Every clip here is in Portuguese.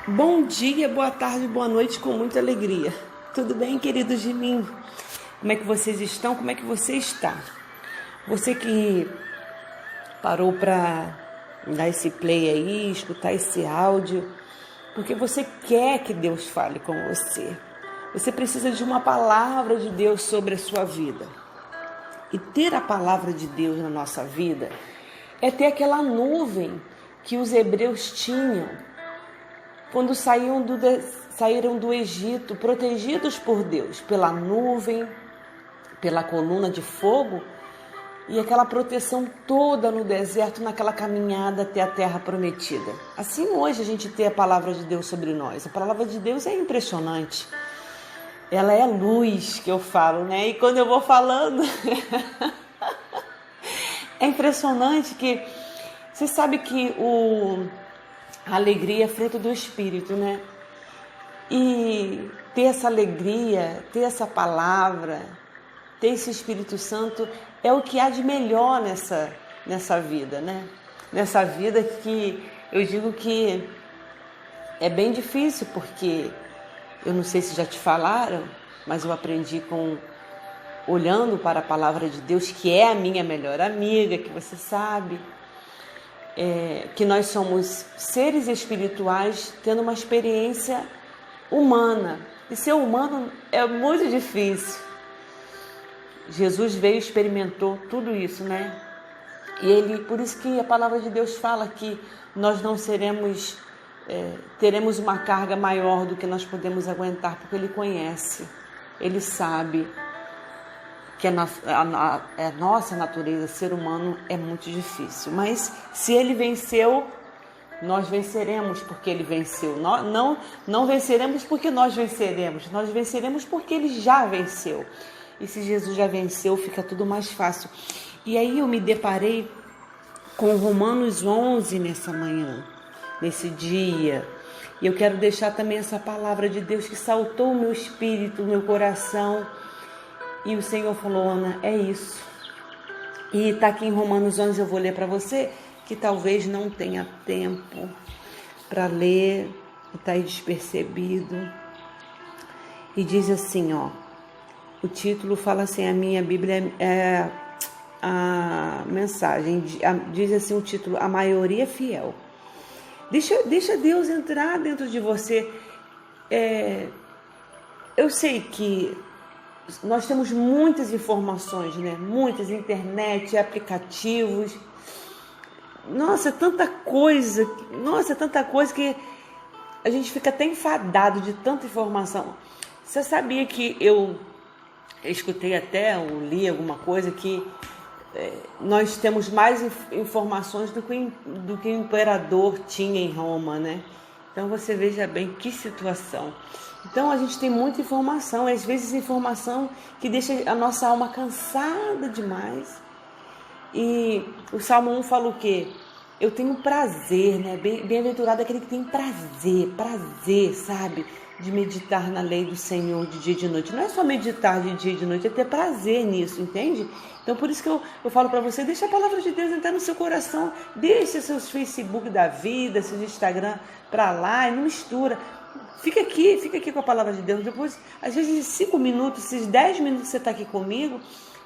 Bom dia, boa tarde, boa noite, com muita alegria. Tudo bem, queridos de mim? Como é que vocês estão? Como é que você está? Você que parou para dar esse play aí, escutar esse áudio, porque você quer que Deus fale com você. Você precisa de uma palavra de Deus sobre a sua vida. E ter a palavra de Deus na nossa vida é ter aquela nuvem que os hebreus tinham quando saíram do Egito, protegidos por Deus, pela nuvem, pela coluna de fogo e aquela proteção toda no deserto, naquela caminhada até a terra prometida. Assim hoje a gente tem a palavra de Deus sobre nós. A palavra de Deus é impressionante. Ela é luz, que eu falo, né? E quando eu vou falando, é impressionante que você sabe que a alegria é fruto do Espírito, né? E ter essa alegria, ter essa palavra, ter esse Espírito Santo é o que há de melhor nessa vida, né? Nessa vida que eu digo que é bem difícil, porque eu não sei se já te falaram, mas eu aprendi olhando para a palavra de Deus, que é a minha melhor amiga, que você sabe. Que nós somos seres espirituais tendo uma experiência humana. E ser humano é muito difícil. Jesus veio e experimentou tudo isso, né? E por isso que a palavra de Deus fala que nós não teremos uma carga maior do que nós podemos aguentar, porque Ele conhece, Ele sabe que a nossa natureza, ser humano, é muito difícil. Mas se Ele venceu, nós venceremos porque Ele venceu. Não venceremos porque nós venceremos porque Ele já venceu. E se Jesus já venceu, fica tudo mais fácil. E aí eu me deparei com Romanos 11 nessa manhã, nesse dia. E eu quero deixar também essa palavra de Deus que saltou o meu espírito, o meu coração. E o Senhor falou: Ana, é isso. E está aqui em Romanos 11, eu vou ler para você, que talvez não tenha tempo para ler, está aí despercebido. E diz assim, ó, o título fala assim, a minha Bíblia é a mensagem, diz assim o título, A Maioria Fiel. Deixa Deus entrar dentro de você. Eu sei que nós temos muitas informações, né? Muitas, internet, aplicativos. Nossa, tanta coisa que a gente fica até enfadado de tanta informação. Você sabia que eu escutei até, ou li alguma coisa, que nós temos mais informações do que o imperador tinha em Roma, né? Então você veja bem que situação. Então a gente tem muita informação, às vezes informação que deixa a nossa alma cansada demais. E o Salmo 1 fala o quê? Eu tenho prazer, né? Bem-aventurado aquele que tem prazer, sabe? De meditar na lei do Senhor de dia e de noite. Não é só meditar de dia e de noite, é ter prazer nisso, entende? Então por isso que eu falo para você, deixa a palavra de Deus entrar no seu coração, deixa seus Facebook da vida, seus Instagram para lá e não mistura. Fica aqui com a palavra de Deus. Depois, às vezes, 5 minutos, esses 10 minutos que você está aqui comigo,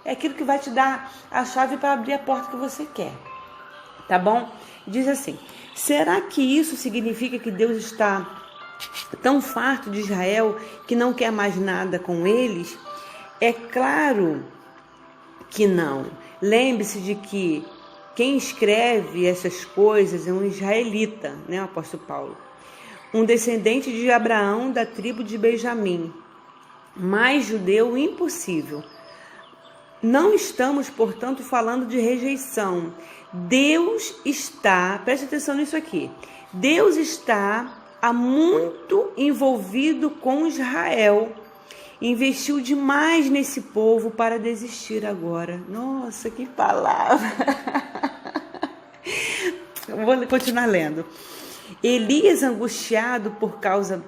é aquilo que vai te dar a chave para abrir a porta que você quer. Tá bom? Diz assim, será que isso significa que Deus está tão farto de Israel que não quer mais nada com eles? É claro que não. Lembre-se de que quem escreve essas coisas é um israelita, né, o apóstolo Paulo. Um descendente de Abraão, da tribo de Benjamim. Mais judeu impossível. Não estamos, portanto, falando de rejeição. Deus está, preste atenção nisso aqui, Deus está há muito envolvido com Israel. Investiu demais nesse povo para desistir agora. Nossa, que palavra! Vou continuar lendo. Elias, angustiado por causa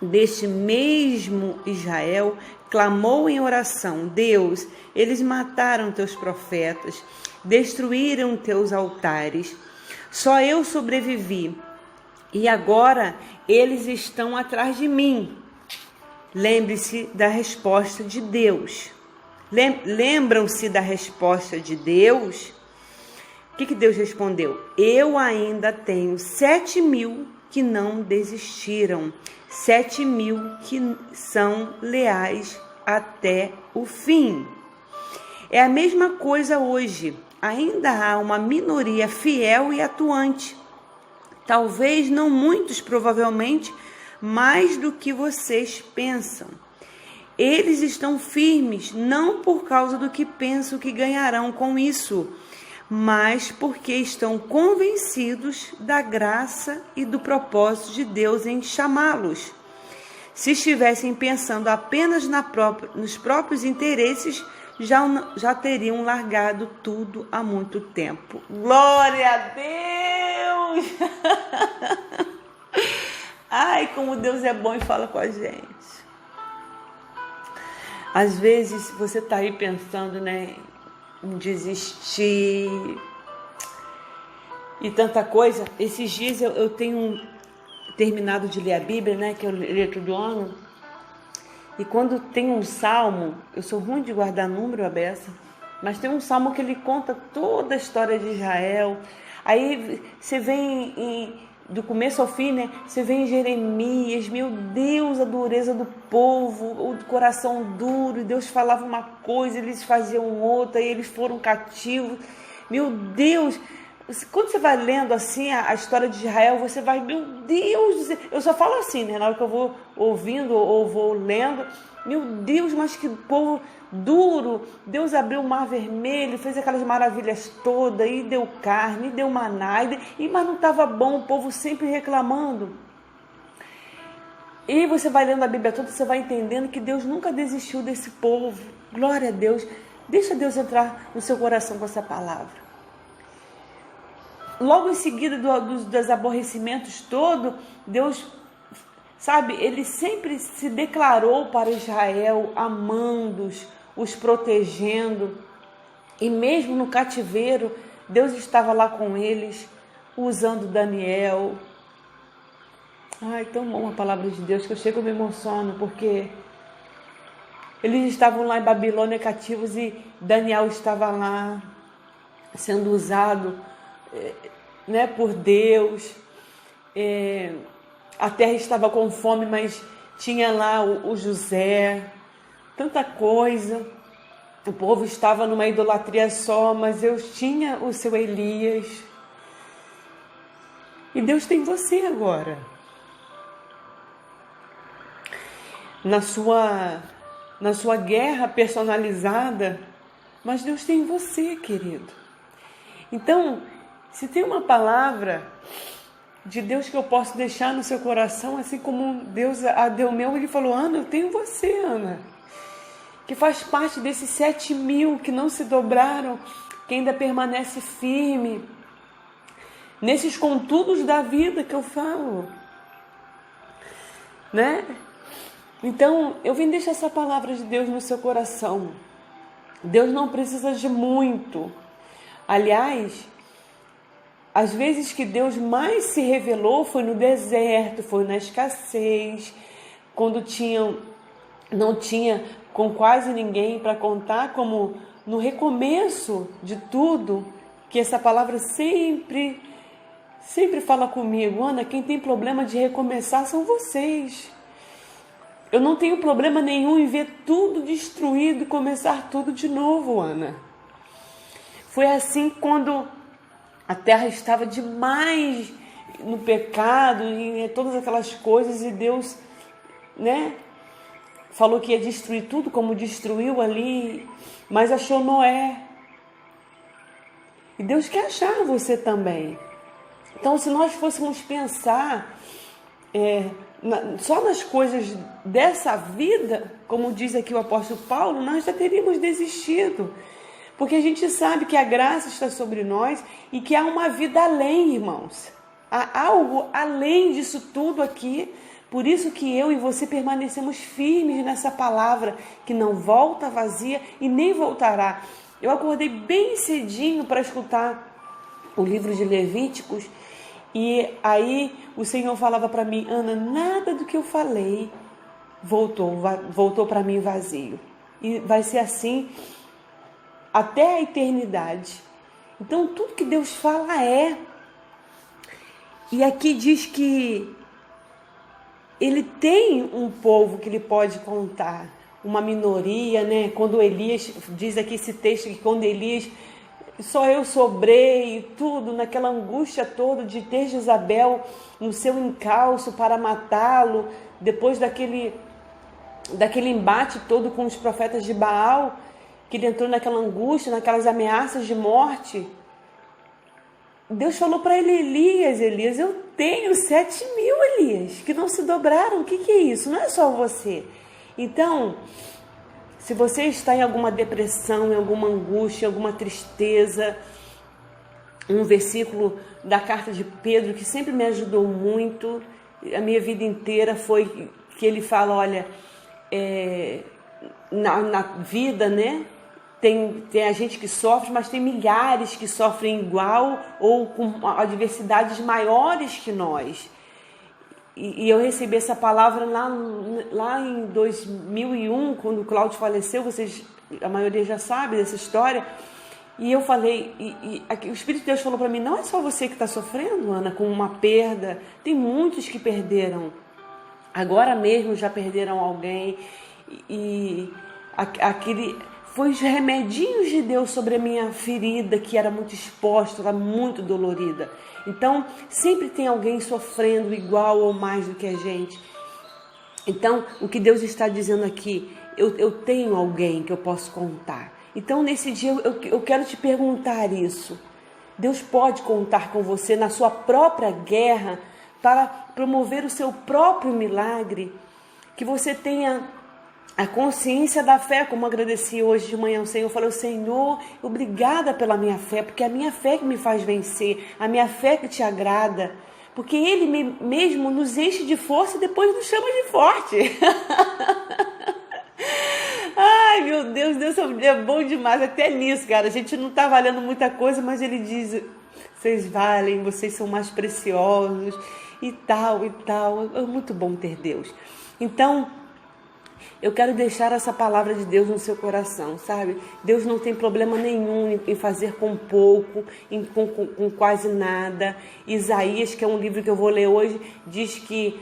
deste mesmo Israel, clamou em oração: Deus, eles mataram teus profetas, destruíram teus altares. Só eu sobrevivi. e agora eles estão atrás de mim. Lembre-se da resposta de Deus. Lembram-se da resposta de Deus? O que Deus respondeu? Eu ainda tenho 7.000 que não desistiram, 7.000 que são leais até o fim. É a mesma coisa hoje. Ainda há uma minoria fiel e atuante. Talvez não muitos, provavelmente, mais do que vocês pensam. Eles estão firmes, não por causa do que pensam que ganharão com isso, mas porque estão convencidos da graça e do propósito de Deus em chamá-los. Se estivessem pensando apenas nos próprios interesses, já teriam largado tudo há muito tempo. Glória a Deus! Ai, como Deus é bom e fala com a gente. Às vezes você está aí pensando, né, em desistir e tanta coisa. Esses dias eu tenho terminado de ler a Bíblia, né, que eu leio todo ano. E quando tem um salmo, eu sou ruim de guardar número, a beça, mas tem um salmo que ele conta toda a história de Israel. Aí você vem do começo ao fim, né? Você vê em Jeremias, meu Deus, a dureza do povo, o coração duro, e Deus falava uma coisa, eles faziam outra, e eles foram cativos. Meu Deus, quando você vai lendo assim a história de Israel, você vai, meu Deus, eu só falo assim, né? Na hora que eu vou ouvindo ou vou lendo, meu Deus, mas que povo duro. Deus abriu o mar vermelho, fez aquelas maravilhas todas, e deu carne, e deu maná, mas não estava bom, o povo sempre reclamando. E você vai lendo a Bíblia toda, você vai entendendo que Deus nunca desistiu desse povo. Glória a Deus. Deixa Deus entrar no seu coração com essa palavra. Logo em seguida dos aborrecimentos todos, Deus, sabe, ele sempre se declarou para Israel, amando-os, os protegendo. E mesmo no cativeiro, Deus estava lá com eles, usando Daniel. Ai, tão bom a palavra de Deus, que eu chego e me emociono, porque eles estavam lá em Babilônia cativos e Daniel estava lá sendo usado, né, por Deus. A terra estava com fome, mas tinha lá o José, tanta coisa. O povo estava numa idolatria só, mas Deus tinha o seu Elias. E Deus tem você agora. Na sua guerra personalizada, mas Deus tem você, querido. Então, se tem uma palavra de Deus que eu posso deixar no seu coração, assim como Deus a deu meu, ele falou: Ana, eu tenho você, Ana, que faz parte desses 7.000 que não se dobraram, que ainda permanece firme, nesses contudos da vida que eu falo, né? Então, eu vim deixar essa palavra de Deus no seu coração. Deus não precisa de muito. Aliás, as vezes que Deus mais se revelou foi no deserto, foi na escassez, quando não tinha com quase ninguém para contar, como no recomeço de tudo, que essa palavra sempre fala comigo: Ana, quem tem problema de recomeçar são vocês. Eu não tenho problema nenhum em ver tudo destruído e começar tudo de novo, Ana. Foi assim quando a terra estava demais no pecado e todas aquelas coisas, e Deus, né, falou que ia destruir tudo, como destruiu ali, mas achou Noé. E Deus quer achar você também. Então, se nós fôssemos pensar só nas coisas dessa vida, como diz aqui o apóstolo Paulo, nós já teríamos desistido. Porque a gente sabe que a graça está sobre nós e que há uma vida além, irmãos. Há algo além disso tudo aqui. Por isso que eu e você permanecemos firmes nessa palavra, que não volta vazia e nem voltará. Eu acordei bem cedinho para escutar o livro de Levíticos E aí o Senhor falava para mim: Ana, nada do que eu falei voltou para mim vazio. E vai ser assim até a eternidade. Então tudo que Deus fala é. E aqui diz que Ele tem um povo que Ele pode contar, uma minoria, né? Quando Elias, diz aqui esse texto, que quando Elias, só eu sobrei, tudo, naquela angústia toda de ter Jezabel no seu encalço para matá-lo, depois daquele embate todo com os profetas de Baal, que ele entrou naquela angústia, naquelas ameaças de morte. Deus falou para ele: Elias, eu tenho 7.000, Elias, que não se dobraram. O que é isso? Não é só você. Então, se você está em alguma depressão, em alguma angústia, em alguma tristeza, um versículo da carta de Pedro que sempre me ajudou muito, a minha vida inteira, foi que ele fala: olha, na vida, né? Tem a gente que sofre, mas tem milhares que sofrem igual ou com adversidades maiores que nós. E eu recebi essa palavra lá em 2001, quando o Cláudio faleceu. A maioria já sabe dessa história. E eu falei, o Espírito de Deus falou para mim: não é só você que está sofrendo, Ana, com uma perda. Tem muitos que perderam. Agora mesmo já perderam alguém. E foi os remedinhos de Deus sobre a minha ferida, que era muito exposta, era muito dolorida. Então, sempre tem alguém sofrendo igual ou mais do que a gente. Então, o que Deus está dizendo aqui, eu tenho alguém que eu posso contar. Então, nesse dia, eu quero te perguntar isso. Deus pode contar com você na sua própria guerra para promover o seu próprio milagre, que você tenha a consciência da fé, como agradeci hoje de manhã ao Senhor. Eu falei: Senhor, obrigada pela minha fé, porque é a minha fé que me faz vencer, a minha fé que te agrada, porque Ele mesmo nos enche de força e depois nos chama de forte. Ai, meu Deus é bom demais, até nisso, cara. A gente não está valendo muita coisa, mas Ele diz: vocês valem, vocês são mais preciosos, e tal. É muito bom ter Deus. Então, eu quero deixar essa palavra de Deus no seu coração, sabe? Deus não tem problema nenhum em fazer com pouco, com quase nada. Isaías, que é um livro que eu vou ler hoje, diz que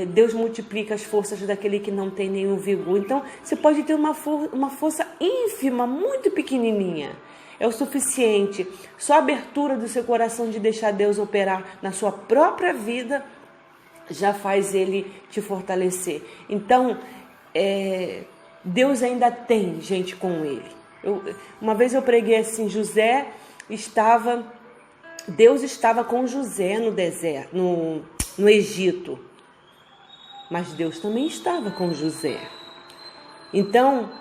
Deus multiplica as forças daquele que não tem nenhum vigor. Então, você pode ter uma força ínfima, muito pequenininha. É o suficiente. Só a abertura do seu coração de deixar Deus operar na sua própria vida já faz Ele te fortalecer. Então, Deus ainda tem gente com Ele. Uma vez eu preguei assim: Deus estava com José no deserto, no Egito, mas Deus também estava com José. Então,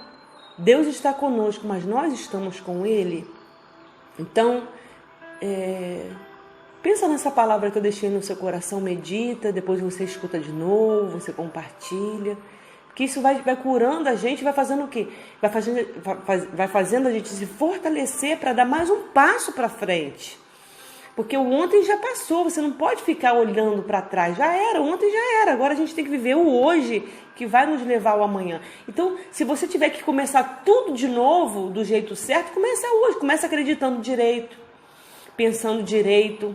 Deus está conosco, mas nós estamos com Ele. Então, pensa nessa palavra que eu deixei no seu coração, medita, depois você escuta de novo, você compartilha. Que isso vai curando a gente, vai fazendo o quê? Vai fazendo a gente se fortalecer para dar mais um passo para frente. Porque o ontem já passou, você não pode ficar olhando para trás. Ontem já era. Agora a gente tem que viver o hoje, que vai nos levar ao amanhã. Então, se você tiver que começar tudo de novo, do jeito certo, começa hoje. Começa acreditando direito, pensando direito,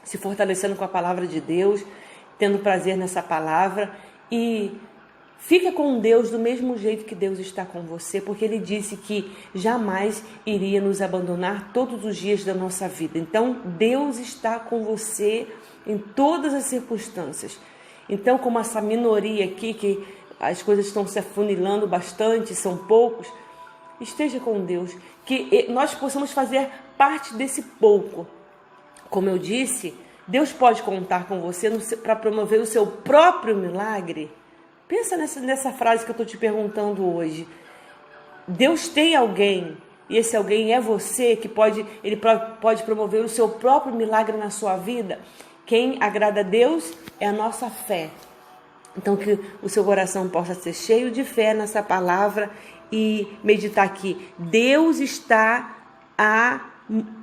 se fortalecendo com a palavra de Deus, tendo prazer nessa palavra e fica com Deus do mesmo jeito que Deus está com você, porque Ele disse que jamais iria nos abandonar todos os dias da nossa vida. Então, Deus está com você em todas as circunstâncias. Então, como essa minoria aqui, que as coisas estão se afunilando bastante, são poucos, esteja com Deus, que nós possamos fazer parte desse pouco. Como eu disse, Deus pode contar com você para promover o seu próprio milagre. Pensa nessa frase que eu estou te perguntando hoje. Deus tem alguém, e esse alguém é você, que ele pode promover o seu próprio milagre na sua vida. Quem agrada a Deus é a nossa fé. Então, que o seu coração possa ser cheio de fé nessa palavra e meditar aqui. Deus está a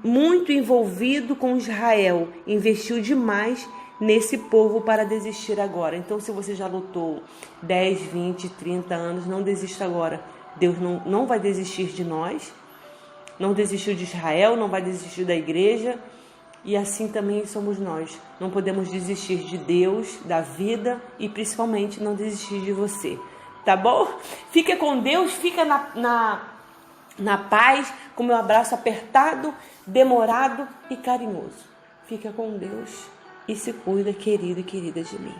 muito envolvido com Israel, investiu demais nesse povo para desistir agora. Então, se você já lutou 10, 20, 30 anos, não desista agora. Deus não vai desistir de nós, não desistiu de Israel, não vai desistir da igreja, e assim também somos nós. Não podemos desistir de Deus, da vida, e principalmente não desistir de você. Tá bom? Fica com Deus, fica na paz, com meu abraço apertado, demorado e carinhoso. Fica com Deus e se cuida, querido e querida de mim.